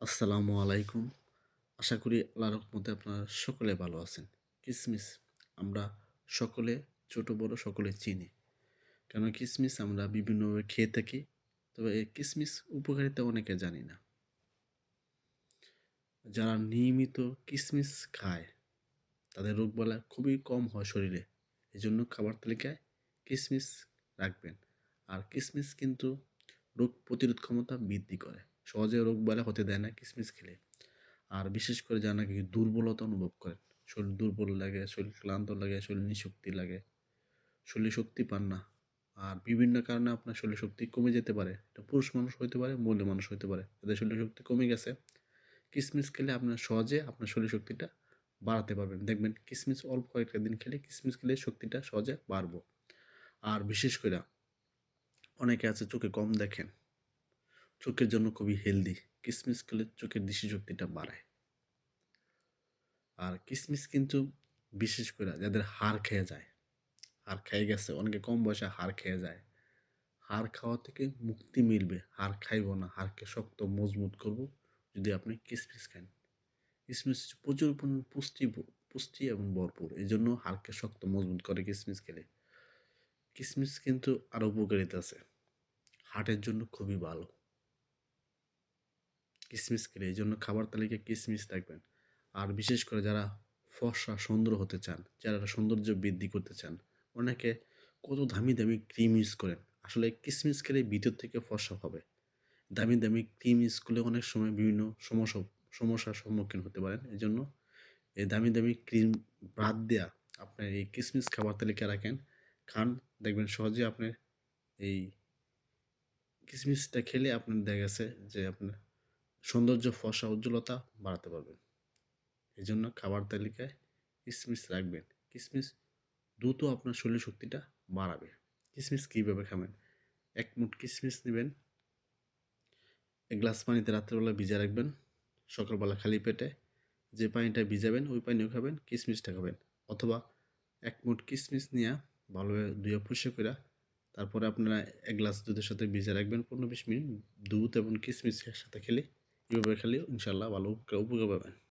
আসসালামু আলাইকুম। আশা করি আল্লাহর রহমতে আপনারা সকলে ভালো আছেন। কিসমিস আমরা সকলে ছোট বড় সকলে চিনি। কেন কিসমিস আমরা বিভিন্নভাবে খেয়ে থাকি। তবে এই কিসমিস উপকারিতা অনেকে জানি না। যারা নিয়মিত কিসমিস খায় তাদের রোগবালাই খুবই কম হয় শরীরে। এজন্য খাবার তালিকায় কিসমিস রাখবেন। আর কিসমিস কিন্তু রোগ প্রতিরোধ ক্ষমতা বৃদ্ধি করে। সহজে রোগবালাই হতে দেয় না কিসমিস খেলে। আর বিশেষ করে যারা নাকি দুর্বলতা অনুভব করেন, শরীর দুর্বল লাগে, শরীর ক্লান্ত লাগে, শরীর নিঃশক্তি লাগে, শরীরে শক্তি পান না। আর বিভিন্ন কারণে আপনার শরীরে শক্তি কমে যেতে পারে। এটা পুরুষ মানুষ হইতে পারে, মহিলা মানুষ হইতে পারে। যাদের শরীরে শক্তি কমে গেছে, কিসমিস খেলে আপনার সহজে আপনার শরীর শক্তিটা বাড়াতে পারবেন। দেখবেন কিসমিস অল্প কয়েকটা দিন খেলে কিসমিস খেলে শক্তিটা সহজে বাড়বো। আর বিশেষ করে অনেকে আছে চোখে কম দেখেন, চোখের জন্য খুবই হেলদি। কিসমিস খেলে চোখের দৃষ্টিশক্তিটা বাড়ায়। আর কিসমিস কিন্তু বিশেষ করে যাদের হাড় খেয়ে যায়, হাড় খেয়ে গেছে, অনেকে কম বয়সে হাড় খেয়ে যায়। হাড় খাওয়া থেকে মুক্তি মিলবে। হাড় খাইব না, হাড়কে শক্ত মজবুত করব যদি আপনি কিসমিস খান। কিসমিস প্রচুর পরিমাণ পুষ্টি এবং ভরপুর। এই জন্য হাড়কে শক্ত মজবুত করে কিসমিস খেলে। কিসমিস কিন্তু আরও উপকারিতা আছে, হার্টের জন্য খুবই ভালো কিসমিস খেলে। এই জন্য খাবার তালিকায় কিসমিস রাখবেন। আর বিশেষ করে যারা ফর্সা সুন্দর হতে চান, চেহারাটা সৌন্দর্য বৃদ্ধি করতে চান, অনেকে কত দামি দামি ক্রিম ইউজ করেন। আসলে কিসমিস খেলে ভিতর থেকে ফর্সা হবে। দামি দামি ক্রিম ইউজ করলে অনেক সময় বিভিন্ন সমস্যার সম্মুখীন হতে পারেন। এই জন্য এই দামি দামি ক্রিম বাদ দেয়া আপনার এই কিসমিস খাবার তালিকায় রাখেন, খান। দেখবেন সহজে আপনার এই কিসমিসটা খেলে আপনার দেখা গেছে যে আপনার সৌন্দর্য, ফর্সা, উজ্জ্বলতা বাড়াতে পারবেন। এই জন্য খাবার তালিকায় কিসমিস রাখবেন। কিসমিস দ্রুত আপনার শরীর শক্তিটা বাড়াবে। কিসমিস কীভাবে খাবেন? ১ মুঠ কিসমিস নিবেন, ১ গ্লাস পানিতে রাত্রেবেলা ভিজায় রাখবেন। সকালবেলা খালি পেটে যে পানিটা ভিজাবেন ওই পানিও খাবেন, কিসমিসটা খাবেন। অথবা ১ মুঠ কিসমিস নিয়া ভালোভাবে ধুইয়া পরিষ্কার কইরা তারপরে আপনারা ১ গ্লাস দুধের সাথে ভিজায় রাখবেন ১৫-২০ মিনিট। দুধ এবং কিসমিস একসাথে খেলে এভাবে খেলেও ইনশাআল্লাহ ভালো উপকার পাবেন।